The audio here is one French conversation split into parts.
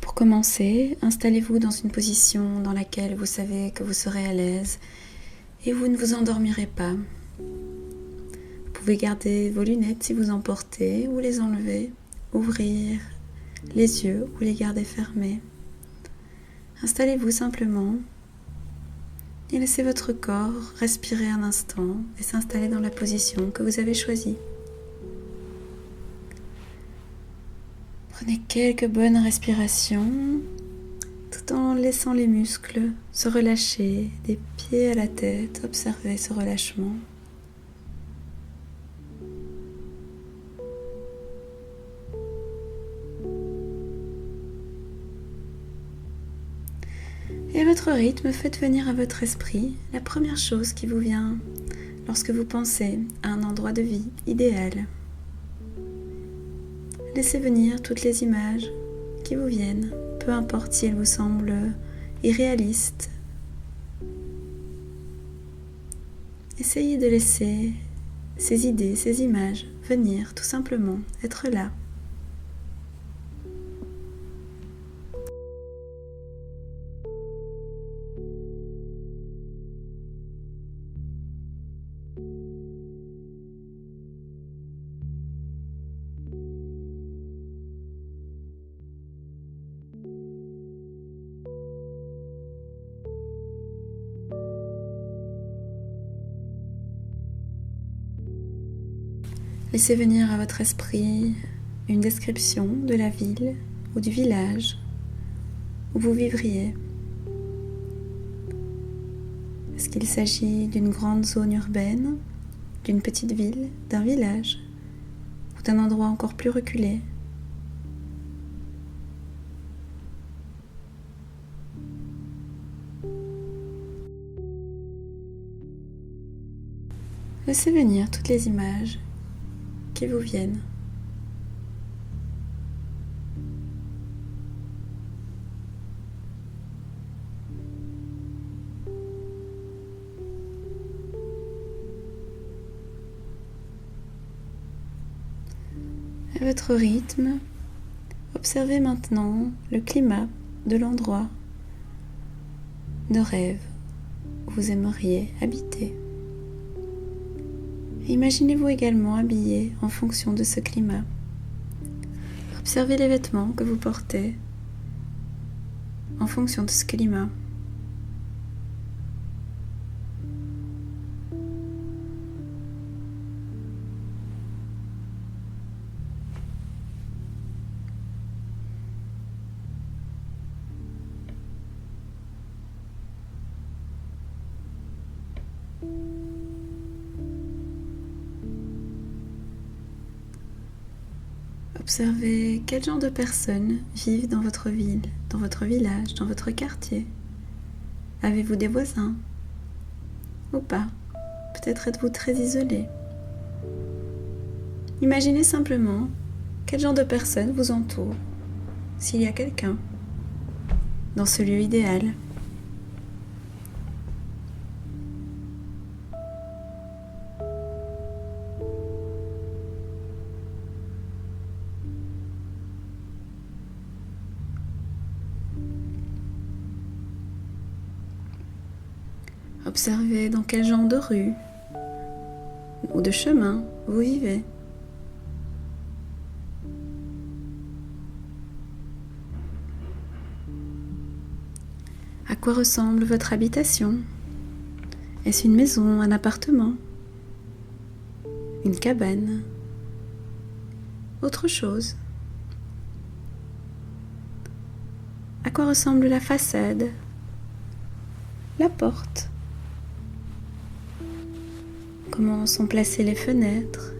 Pour commencer, installez-vous dans une position dans laquelle vous savez que vous serez à l'aise et vous ne vous endormirez pas. Vous pouvez garder vos lunettes si vous en portez ou les enlever, ouvrir les yeux ou les garder fermés. Installez-vous simplement et laissez votre corps respirer un instant et s'installer dans la position que vous avez choisie. Prenez quelques bonnes respirations tout en laissant les muscles se relâcher des pieds à la tête. Observez ce relâchement. Et à votre rythme, faites venir à votre esprit la première chose qui vous vient lorsque vous pensez à un endroit de vie idéal. Laissez venir toutes les images qui vous viennent, peu importe si elles vous semblent irréalistes. Essayez de laisser ces idées, ces images venir tout simplement, être là. Laissez venir à votre esprit une description de la ville ou du village où vous vivriez. Est-ce qu'il s'agit d'une grande zone urbaine, d'une petite ville, d'un village ou d'un endroit encore plus reculé ? Laissez venir toutes les images qui vous viennent. À votre rythme, observez maintenant le climat de l'endroit de rêve où vous aimeriez habiter. Imaginez-vous également habillé en fonction de ce climat. Observez les vêtements que vous portez en fonction de ce climat. Observez quel genre de personnes vivent dans votre ville, dans votre village, dans votre quartier. Avez-vous des voisins ou pas? Peut-être êtes-vous très isolé. Imaginez simplement quel genre de personnes vous entoure, s'il y a quelqu'un dans ce lieu idéal. Observez dans quel genre de rue ou de chemin vous vivez. À quoi ressemble votre habitation? Est-ce une maison, un appartement, une cabane, autre chose? À quoi ressemble la façade, la porte? Comment sont placées les fenêtres?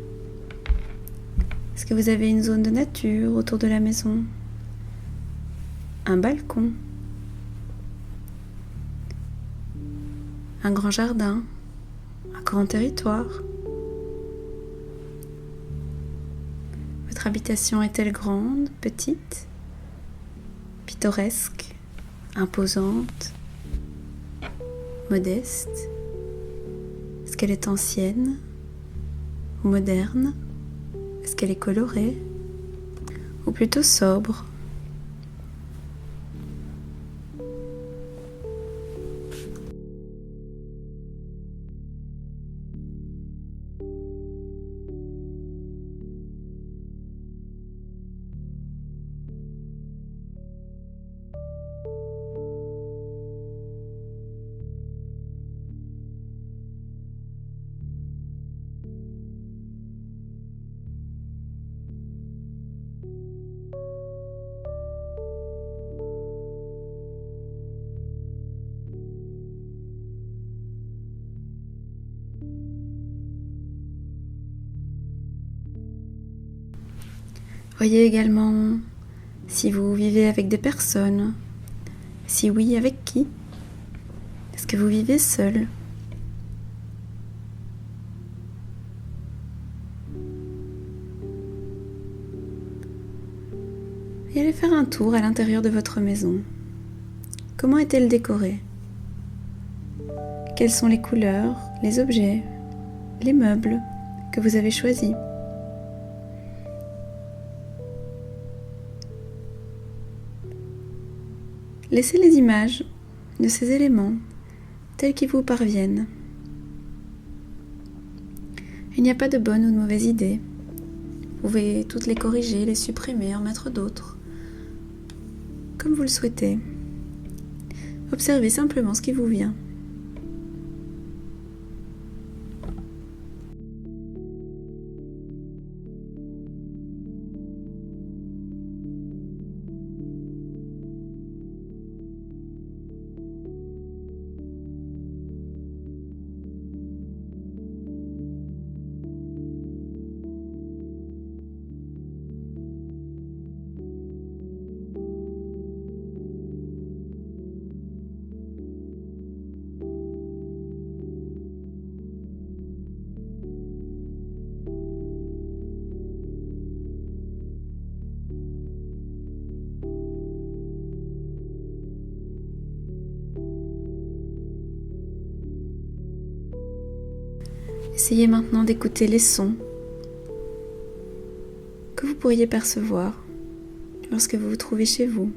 Est-ce que vous avez une zone de nature autour de la maison? Un balcon? Un grand jardin? Un grand territoire? Votre habitation est-elle grande, petite, pittoresque, imposante, modeste? Est-ce qu'elle est ancienne ou moderne? Est-ce qu'elle est colorée ou plutôt sobre? Voyez également si vous vivez avec des personnes. Si oui, avec qui? Est-ce que vous vivez seul? Et allez faire un tour à l'intérieur de votre maison. Comment est-elle décorée? Quelles sont les couleurs, les objets, les meubles que vous avez choisis? Laissez les images de ces éléments tels qu'ils vous parviennent. Il n'y a pas de bonne ou de mauvaise idée. Vous pouvez toutes les corriger, les supprimer, en mettre d'autres, comme vous le souhaitez. Observez simplement ce qui vous vient. Essayez maintenant d'écouter les sons que vous pourriez percevoir lorsque vous vous trouvez chez vous.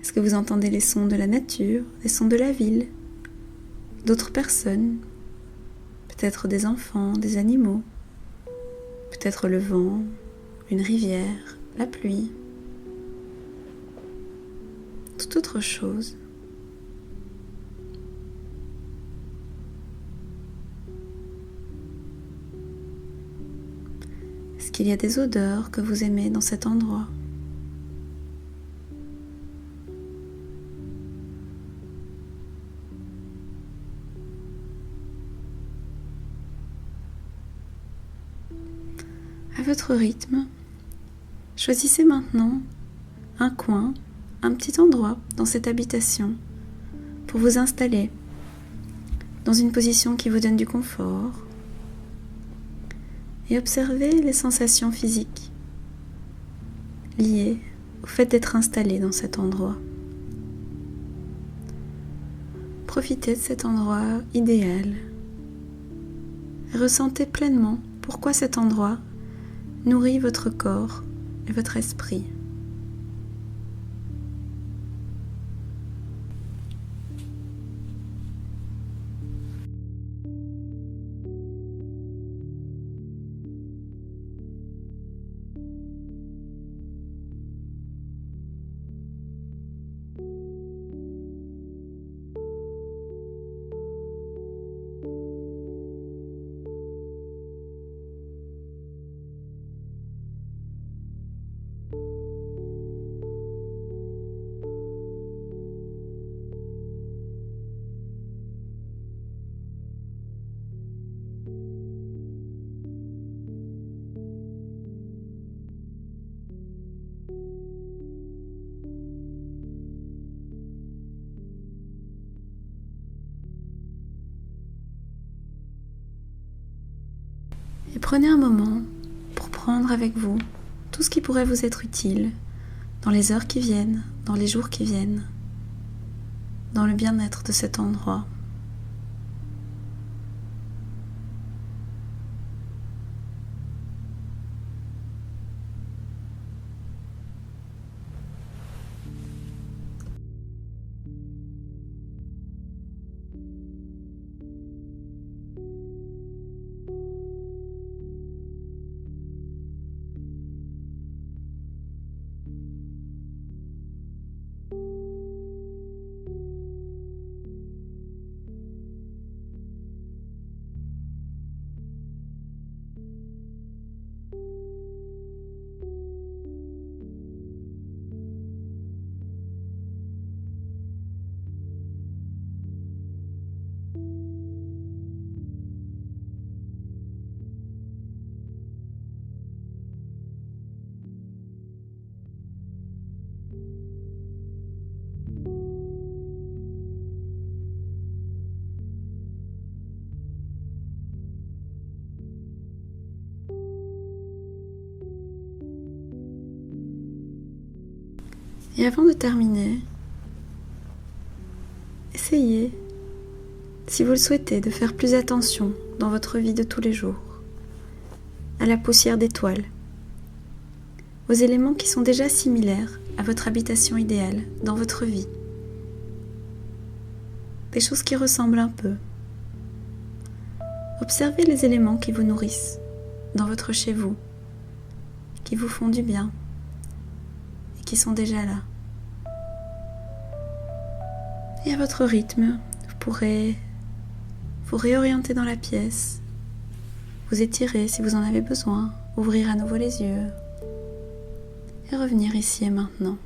Est-ce que vous entendez les sons de la nature, les sons de la ville, d'autres personnes, peut-être des enfants, des animaux, peut-être le vent, une rivière, la pluie, toute autre chose? Est-ce qu'il y a des odeurs que vous aimez dans cet endroit? À votre rythme, choisissez maintenant un coin, un petit endroit dans cette habitation pour vous installer dans une position qui vous donne du confort et observez les sensations physiques liées au fait d'être installé dans cet endroit. Profitez de cet endroit idéal et ressentez pleinement pourquoi cet endroit nourrit votre corps et votre esprit. Et prenez un moment pour prendre avec vous tout ce qui pourrait vous être utile dans les heures qui viennent, dans les jours qui viennent, dans le bien-être de cet endroit. Et avant de terminer, essayez, si vous le souhaitez, de faire plus attention dans votre vie de tous les jours à la poussière d'étoiles, aux éléments qui sont déjà similaires à votre habitation idéale dans votre vie, des choses qui ressemblent un peu. Observez les éléments qui vous nourrissent dans votre chez vous, qui vous font du bien et qui sont déjà là. Et à votre rythme, vous pourrez vous réorienter dans la pièce, vous étirer si vous en avez besoin, ouvrir à nouveau les yeux et revenir ici et maintenant.